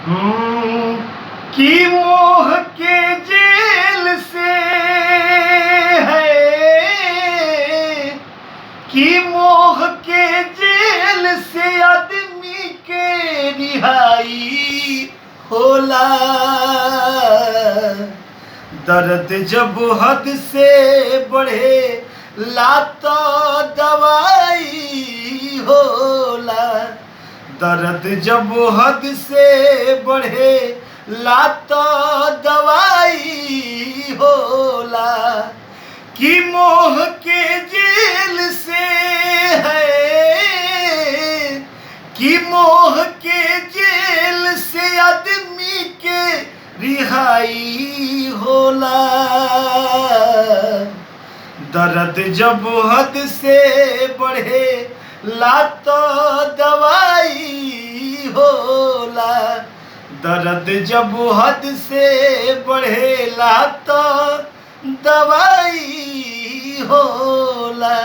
हम्म, कि मोह के जेल से है, कि मोह के जेल से आदमी के रिहाई होला। दर्द जब हद से बढ़े लातो दवाई होला। दर्द जब हद से बढ़े लातो दवाई होला। कि मोह के जेल से है, कि मोह के जेल से आदमी के रिहाई होला। दर्द जब हद से बढ़े लातो दवाई होला। दर्द जब हद से बढ़े लातो दवाई होला।